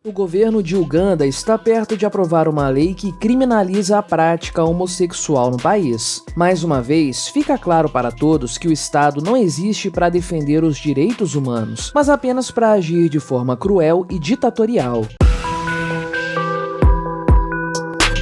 O governo de Uganda está perto de aprovar uma lei que criminaliza a prática homossexual no país. Mais uma vez, fica claro para todos que o Estado não existe para defender os direitos humanos, mas apenas para agir de forma cruel e ditatorial.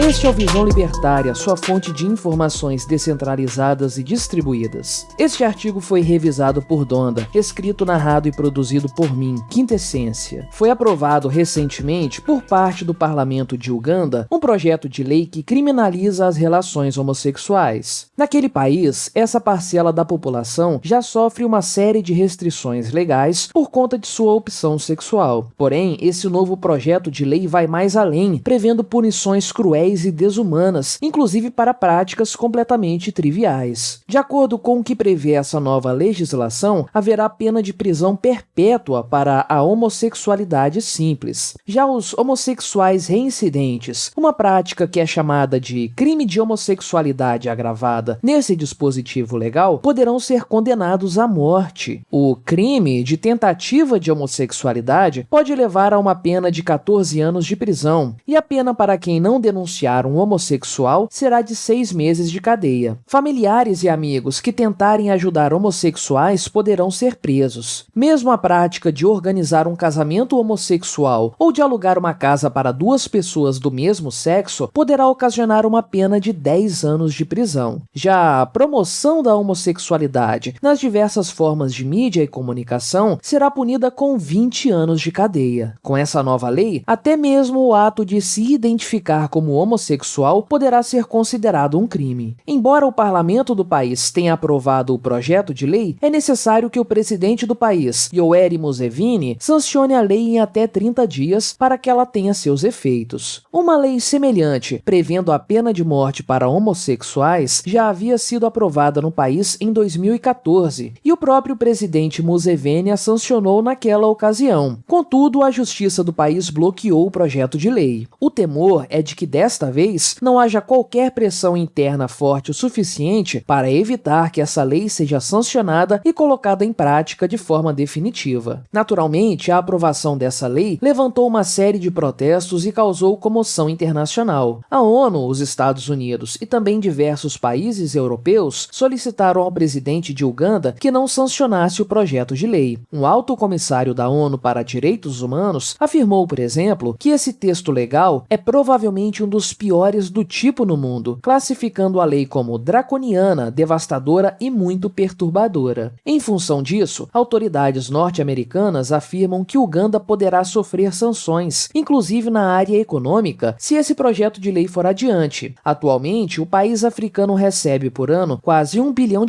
Este é o Visão Libertária, sua fonte de informações descentralizadas e distribuídas. Este artigo foi revisado por Donda, escrito, narrado e produzido por mim, Quintessência. Foi aprovado recentemente por parte do Parlamento de Uganda um projeto de lei que criminaliza as relações homossexuais. Naquele país, essa parcela da população já sofre uma série de restrições legais por conta de sua opção sexual. Porém, esse novo projeto de lei vai mais além, prevendo punições cruéis e desumanas, inclusive para práticas completamente triviais. De acordo com o que prevê essa nova legislação, haverá pena de prisão perpétua para a homossexualidade simples. Já os homossexuais reincidentes, uma prática que é chamada de crime de homossexualidade agravada nesse dispositivo legal, poderão ser condenados à morte. O crime de tentativa de homossexualidade pode levar a uma pena de 14 anos de prisão, e a pena para quem não denunciar um homossexual será de 6 meses de cadeia. Familiares e amigos que tentarem ajudar homossexuais poderão ser presos. Mesmo a prática de organizar um casamento homossexual ou de alugar uma casa para 2 pessoas do mesmo sexo poderá ocasionar uma pena de 10 anos de prisão. Já a promoção da homossexualidade nas diversas formas de mídia e comunicação será punida com 20 anos de cadeia. Com essa nova lei, até mesmo o ato de se identificar como homossexual poderá ser considerado um crime. Embora o parlamento do país tenha aprovado o projeto de lei, é necessário que o presidente do país, Yoweri Museveni, sancione a lei em até 30 dias para que ela tenha seus efeitos. Uma lei semelhante, prevendo a pena de morte para homossexuais, já havia sido aprovada no país em 2014, e o próprio presidente Museveni a sancionou naquela ocasião. Contudo, a justiça do país bloqueou o projeto de lei. O temor é de que desta vez não haja qualquer pressão interna forte o suficiente para evitar que essa lei seja sancionada e colocada em prática de forma definitiva. Naturalmente, a aprovação dessa lei levantou uma série de protestos e causou comoção internacional. A ONU, os Estados Unidos e também diversos países europeus solicitaram ao presidente de Uganda que não sancionasse o projeto de lei. Um alto comissário da ONU para Direitos Humanos afirmou, por exemplo, que esse texto legal é provavelmente um dos piores do tipo no mundo, classificando a lei como draconiana, devastadora e muito perturbadora. Em função disso, autoridades norte-americanas afirmam que Uganda poderá sofrer sanções, inclusive na área econômica, se esse projeto de lei for adiante. Atualmente, o país africano recebe por ano quase $1 bilhão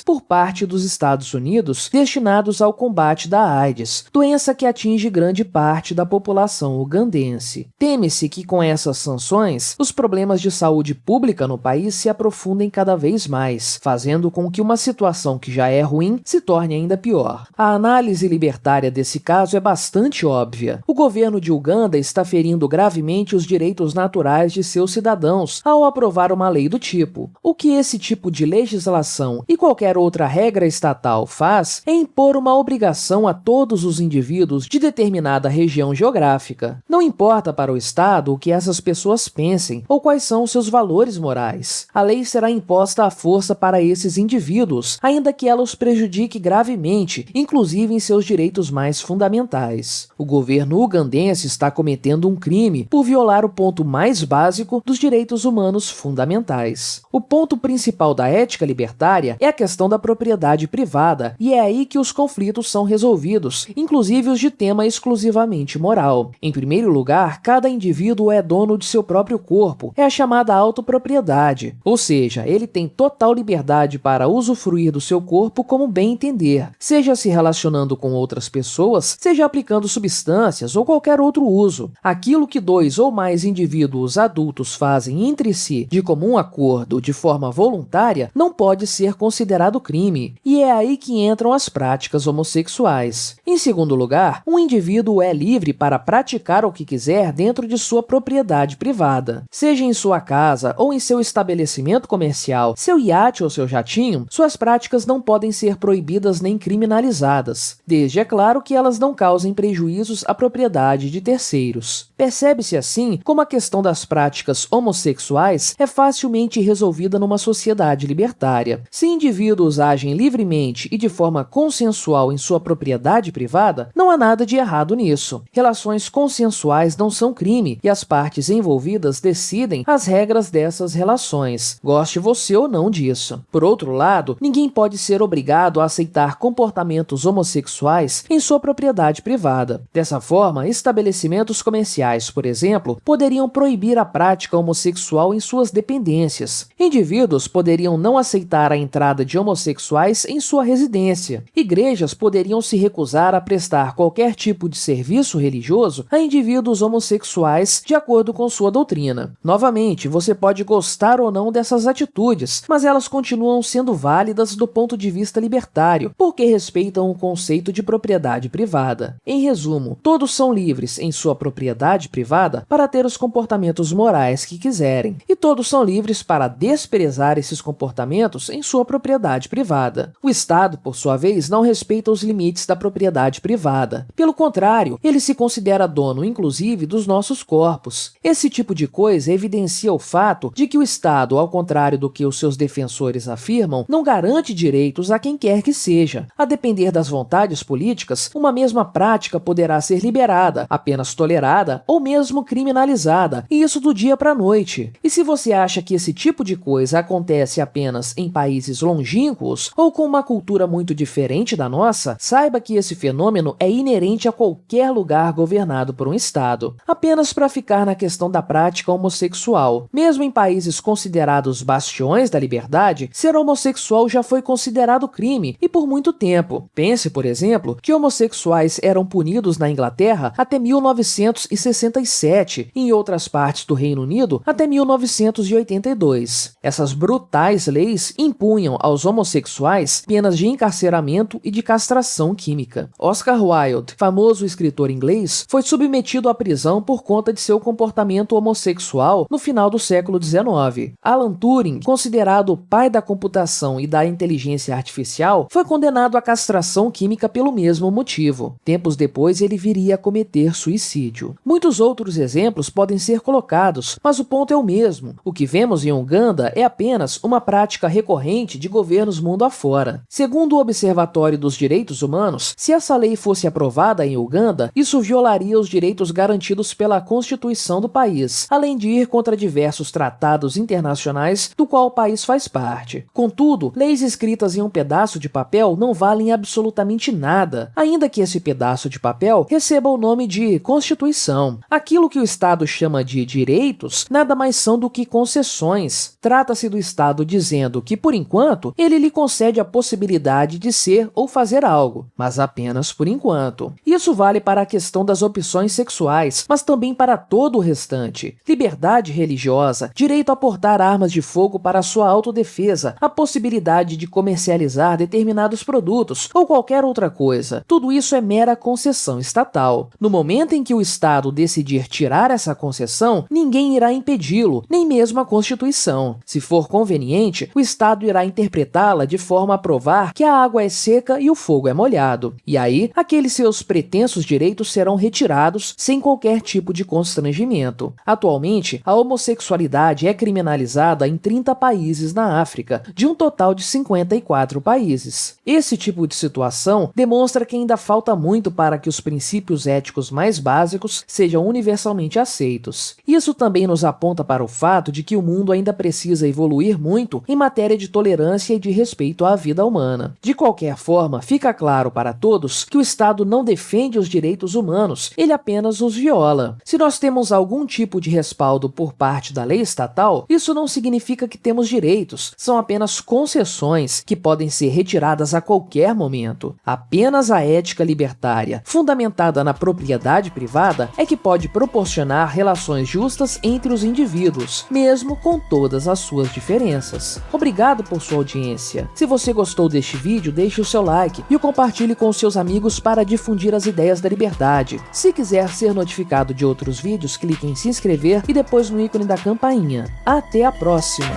por parte dos Estados Unidos destinados ao combate da AIDS, doença que atinge grande parte da população ugandense. Teme-se que com essas sanções, os problemas de saúde pública no país se aprofundem cada vez mais, fazendo com que uma situação que já é ruim se torne ainda pior. A análise libertária desse caso é bastante óbvia. O governo de Uganda está ferindo gravemente os direitos naturais de seus cidadãos ao aprovar uma lei do tipo. O que esse tipo de legislação e qualquer outra regra estatal faz é impor uma obrigação a todos os indivíduos de determinada região geográfica. Não importa para o Estado o que essas pessoas pensem ou quais são os seus valores morais. A lei será imposta à força para esses indivíduos, ainda que ela os prejudique gravemente, inclusive em seus direitos mais fundamentais. O governo ugandense está cometendo um crime por violar o ponto mais básico dos direitos humanos fundamentais. O ponto principal da ética libertária é a questão da propriedade privada, e é aí que os conflitos são resolvidos, inclusive os de tema exclusivamente moral. Em primeiro lugar, cada indivíduo é dono de seu próprio corpo, é a chamada autopropriedade, ou seja, ele tem total liberdade para usufruir do seu corpo como bem entender, seja se relacionando com outras pessoas, seja aplicando substâncias ou qualquer outro uso. Aquilo que 2 ou mais indivíduos adultos fazem entre si de comum acordo de forma voluntária não pode ser considerado crime, e é aí que entram as práticas homossexuais. Em segundo lugar, um indivíduo é livre para praticar o que quiser dentro de sua propriedade privada. privada. Seja em sua casa ou em seu estabelecimento comercial, seu iate ou seu jatinho, suas práticas não podem ser proibidas nem criminalizadas, desde, é claro, que elas não causem prejuízos à propriedade de terceiros. Percebe-se assim como a questão das práticas homossexuais é facilmente resolvida numa sociedade libertária. Se indivíduos agem livremente e de forma consensual em sua propriedade privada, não há nada de errado nisso. Relações consensuais não são crime e as partes envolvidas decidem as regras dessas relações, goste você ou não disso. Por outro lado, ninguém pode ser obrigado a aceitar comportamentos homossexuais em sua propriedade privada. Dessa forma, estabelecimentos comerciais, por exemplo, poderiam proibir a prática homossexual em suas dependências. Indivíduos poderiam não aceitar a entrada de homossexuais em sua residência. Igrejas poderiam se recusar a prestar qualquer tipo de serviço religioso a indivíduos homossexuais de acordo com sua doutrina. Novamente, você pode gostar ou não dessas atitudes, mas elas continuam sendo válidas do ponto de vista libertário, porque respeitam o conceito de propriedade privada. Em resumo, todos são livres em sua propriedade privada para ter os comportamentos morais que quiserem, e todos são livres para desprezar esses comportamentos em sua propriedade privada. O Estado, por sua vez, não respeita os limites da propriedade privada. Pelo contrário, ele se considera dono, inclusive, dos nossos corpos. Esse tipo de coisa evidencia o fato de que o Estado, ao contrário do que os seus defensores afirmam, não garante direitos a quem quer que seja. A depender das vontades políticas, uma mesma prática poderá ser liberada, apenas tolerada ou mesmo criminalizada, e isso do dia para a noite. E se você acha que esse tipo de coisa acontece apenas em países longínquos ou com uma cultura muito diferente da nossa, saiba que esse fenômeno é inerente a qualquer lugar governado por um Estado. Apenas para ficar na questão da prática homossexual. Mesmo em países considerados bastiões da liberdade, ser homossexual já foi considerado crime e por muito tempo. Pense, por exemplo, que homossexuais eram punidos na Inglaterra até 1967 e em outras partes do Reino Unido até 1982. Essas brutais leis impunham aos homossexuais penas de encarceramento e de castração química. Oscar Wilde, famoso escritor inglês, foi submetido à prisão por conta de seu comportamento homossexual no final do século XIX. Alan Turing, considerado o pai da computação e da inteligência artificial, foi condenado à castração química pelo mesmo motivo. Tempos depois, ele viria a cometer suicídio. Muitos outros exemplos podem ser colocados, mas o ponto é o mesmo. O que vemos em Uganda é apenas uma prática recorrente de governos mundo afora. Segundo o Observatório dos Direitos Humanos, se essa lei fosse aprovada em Uganda, isso violaria os direitos garantidos pela Constituição do país, além de ir contra diversos tratados internacionais do qual o país faz parte. Contudo, leis escritas em um pedaço de papel não valem absolutamente nada, ainda que esse pedaço de papel receba o nome de Constituição. Aquilo que o Estado chama de direitos nada mais são do que concessões. Trata-se do Estado dizendo que, por enquanto, ele lhe concede a possibilidade de ser ou fazer algo, mas apenas por enquanto. Isso vale para a questão das opções sexuais, mas também para todo o restante. Liberdade religiosa, direito a portar armas de fogo para sua autodefesa, a possibilidade de comercializar determinados produtos ou qualquer outra coisa. Tudo isso é mera concessão estatal. No momento em que o Estado decidir tirar essa concessão, ninguém irá impedi-lo, nem mesmo a Constituição. Se for conveniente, o Estado irá interpretá-la de forma a provar que a água é seca e o fogo é molhado. E aí, aqueles seus pretensos direitos serão retirados sem qualquer tipo de constrangimento. Atualmente, a homossexualidade é criminalizada em 30 países na África, de um total de 54 países. Esse tipo de situação demonstra que ainda falta muito para que os princípios éticos mais básicos sejam universalmente aceitos. Isso também nos aponta para o fato de que o mundo ainda precisa evoluir muito em matéria de tolerância e de respeito à vida humana. De qualquer forma, fica claro para todos que o Estado não defende os direitos humanos, ele apenas os viola. Se nós temos algum tipo de respaldo por parte da lei estatal, isso não significa que temos direitos, são apenas concessões que podem ser retiradas a qualquer momento. Apenas a ética libertária, fundamentada na propriedade privada, é que pode proporcionar relações justas entre os indivíduos, mesmo com todas as suas diferenças. Obrigado por sua audiência. Se você gostou deste vídeo, deixe o seu like e o compartilhe com seus amigos para difundir as ideias da liberdade. Se quiser ser notificado de outros vídeos, clique em se inscrever inscrever e depois no ícone da campainha. Até a próxima!